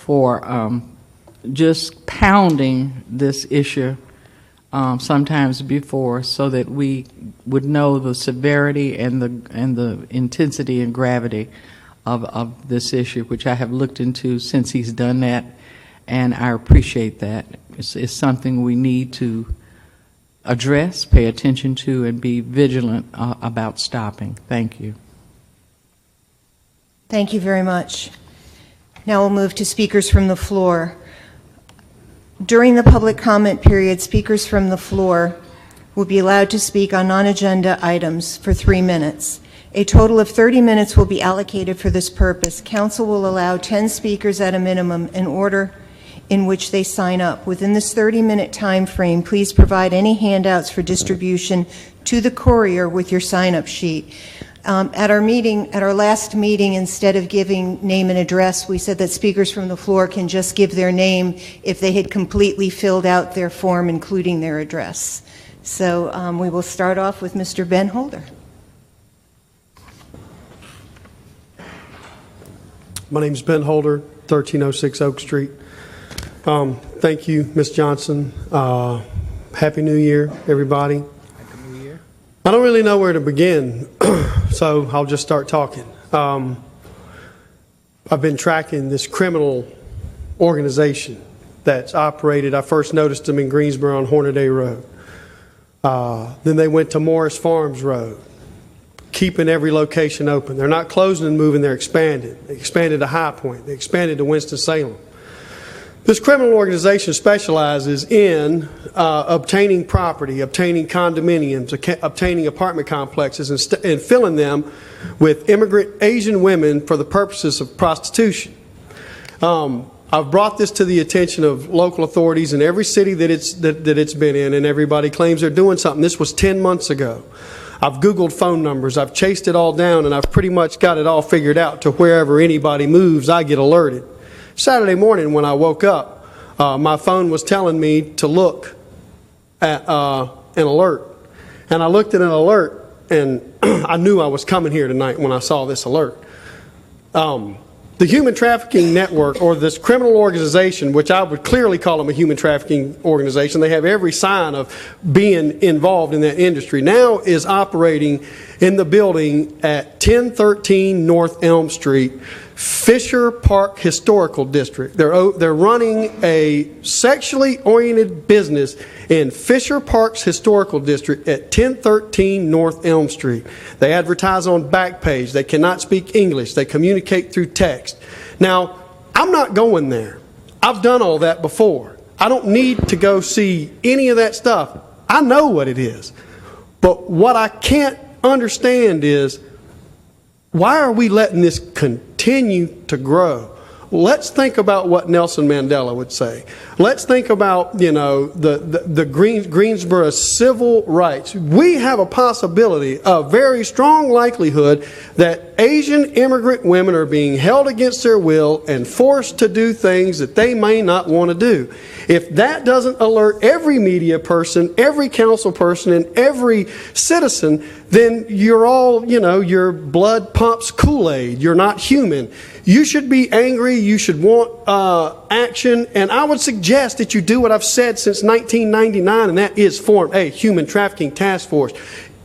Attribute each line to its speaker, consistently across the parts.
Speaker 1: for just pounding this issue sometimes before, so that we would know the severity and the intensity and gravity of this issue, which I have looked into since he's done that, and I appreciate that. It's something we need to address, pay attention to, and be vigilant about stopping. Thank you.
Speaker 2: Thank you very much. Now we'll move to speakers from the floor. During the public comment period, speakers from the floor will be allowed to speak on non-agenda items for 3 minutes. A total of 30 minutes will be allocated for this purpose. Council will allow 10 speakers at a minimum in order in which they sign up. Within this 30-minute time frame, please provide any handouts for distribution to the courier with your sign-up sheet. At our last meeting, instead of giving name and address, we said that speakers from the floor can just give their name if they had completely filled out their form, including their address. So we will start off with Mr. Ben Holder.
Speaker 3: My name is Ben Holder, 1306 Oak Street. Thank you, Ms. Johnson. Happy New Year, everybody.
Speaker 4: Happy New Year.
Speaker 3: I don't really know where to begin, so I'll just start talking. I've been tracking this criminal organization that's operated. I first noticed them in Greensboro on Hornaday Road. Then they went to Morris Farms Road, keeping every location open. They're not closing and moving, they're expanding. They expanded to High Point. They expanded to Winston-Salem. This criminal organization specializes in obtaining property, obtaining condominiums, obtaining apartment complexes, and filling them with immigrant Asian women for the purposes of prostitution. I've brought this to the attention of local authorities in every city that it's been in, and everybody claims they're doing something. This was 10 months ago. I've Googled phone numbers, I've chased it all down, and I've pretty much got it all figured out to wherever anybody moves, I get alerted. Saturday morning when I woke up, my phone was telling me to look at an alert. And I looked at an alert, and I knew I was coming here tonight when I saw this alert. The human trafficking network, or this criminal organization, which I would clearly call them a human trafficking organization, they have every sign of being involved in that industry, now is operating in the building at 1013 North Elm Street, Fisher Park Historical District. They're running a sexually oriented business in Fisher Park's Historical District at 1013 North Elm Street. They advertise on Backpage. They cannot speak English. They communicate through text. Now, I'm not going there. I've done all that before. I don't need to go see any of that stuff. I know what it is. But what I can't understand is, why are we letting this continue to grow? Let's think about what Nelson Mandela would say. Let's think about, the Greensboro civil rights. We have a possibility, a very strong likelihood, that Asian immigrant women are being held against their will and forced to do things that they may not want to do. If that doesn't alert every media person, every council person, and every citizen, then you're all, your blood pumps Kool-Aid. You're not human. You should be angry. You should want action. And I would suggest that you do what I've said since 1999, and that is form a human trafficking task force.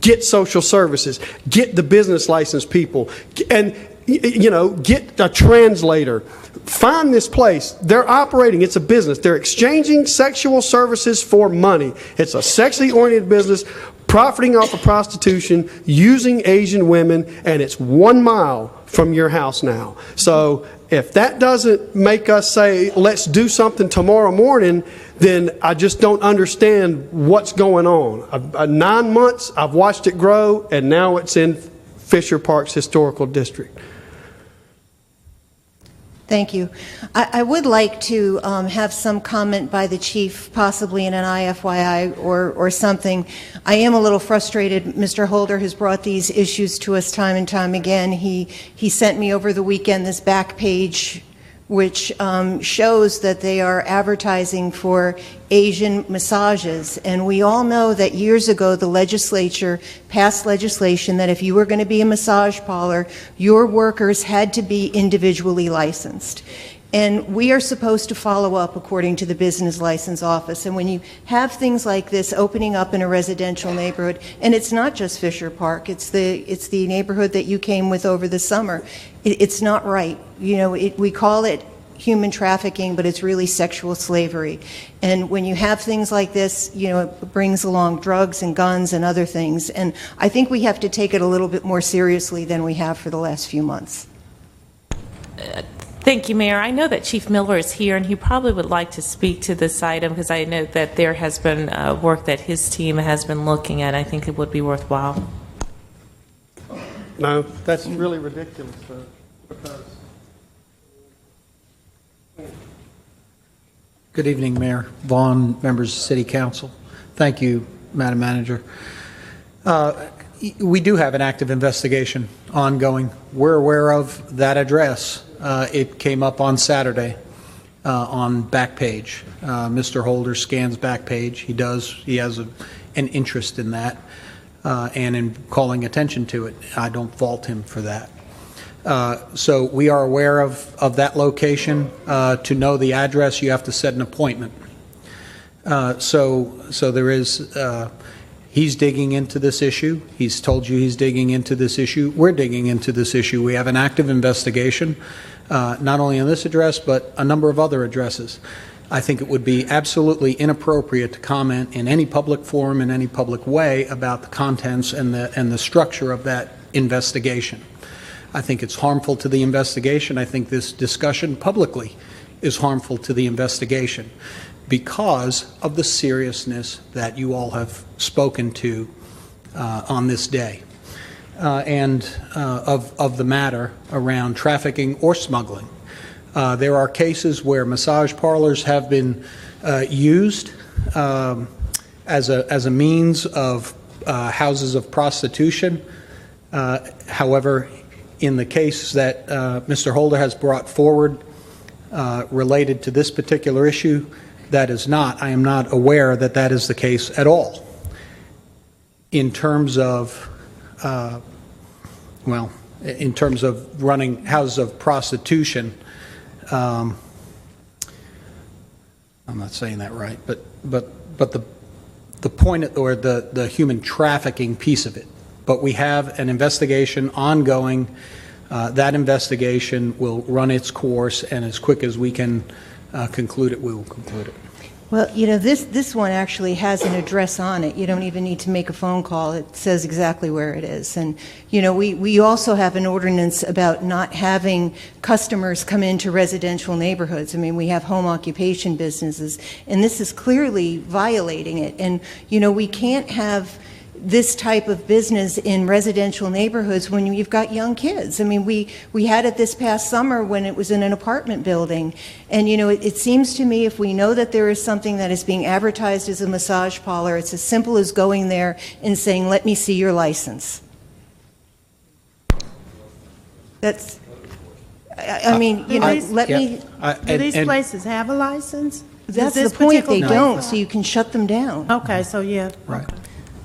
Speaker 3: Get social services. Get the business license people. And, get a translator. Find this place. They're operating. It's a business. They're exchanging sexual services for money. It's a sexually oriented business, profiting off of prostitution, using Asian women, and it's 1 mile from your house now. So if that doesn't make us say, let's do something tomorrow morning, then I just don't understand what's going on. 9 months, I've watched it grow, and now it's in Fisher Park's Historical District.
Speaker 2: Thank you. I would like to have some comment by the chief, possibly in an IFYI or something. I am a little frustrated. Mr. Holder has brought these issues to us time and time again. He sent me over the weekend this back page, which shows that they are advertising for Asian massages. And we all know that years ago the legislature passed legislation that if you were going to be a massage parlor, your workers had to be individually licensed. And we are supposed to follow up according to the business license office. And when you have things like this opening up in a residential neighborhood, and it's not just Fisher Park, it's the neighborhood that you came with over the summer, it's not right. You know, we call it human trafficking, but it's really sexual slavery. And when you have things like this, you know, it brings along drugs and guns and other things. And I think we have to take it a little bit more seriously than we have for the last few months.
Speaker 4: Thank you, Mayor. I know that Chief Miller is here, and he probably would like to speak to this item because I know that there has been work that his team has been looking at. I think it would be worthwhile.
Speaker 3: No, that's really ridiculous, because
Speaker 5: Good evening, Mayor, Vaughan, members of City Council. Thank you, Madam Manager. We do have an active investigation ongoing. We're aware of that address. It came up on Saturday on Backpage. Mr. Holder scans Backpage. He has an interest in that and in calling attention to it. I don't fault him for that. So we are aware of that location. To know the address, you have to set an appointment. So there is, he's digging into this issue. He's told you he's digging into this issue. We're digging into this issue. We have an active investigation, not only on this address, but a number of other addresses. I think it would be absolutely inappropriate to comment in any public forum, in any public way, about the contents and the structure of that investigation. I think it's harmful to the investigation. I think this discussion publicly is harmful to the investigation because of the seriousness that you all have spoken to on this day and of the matter around trafficking or smuggling. There are cases where massage parlors have been used as a means of houses of prostitution. However, in the case that Mr. Holder has brought forward related to this particular issue, that is not. I am not aware that that is the case at all. In terms of, in terms of running houses of prostitution, I'm not saying that right, but the point or the human trafficking piece of it. But we have an investigation ongoing. That investigation will run its course, and as quick as we can conclude it, we will conclude it.
Speaker 2: Well, you know, this one actually has an address on it. You don't even need to make a phone call. It says exactly where it is. And, you know, we also have an ordinance about not having customers come into residential neighborhoods. I mean, we have home occupation businesses, and this is clearly violating it. And, you know, we can't have this type of business in residential neighborhoods when you've got young kids. I mean, we had it this past summer when it was in an apartment building. And, you know, it seems to me if we know that there is something that is being advertised as a massage parlor, it's as simple as going there and saying, let me see your license. That's, I mean, you know, let me...
Speaker 6: Do these places have a license?
Speaker 2: That's the point, they don't, so you can shut them down.
Speaker 6: Okay, so yeah.
Speaker 5: Right.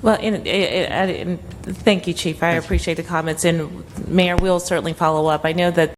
Speaker 4: Well, and thank you, Chief. I appreciate the comments. And Mayor, we'll certainly follow up. I know that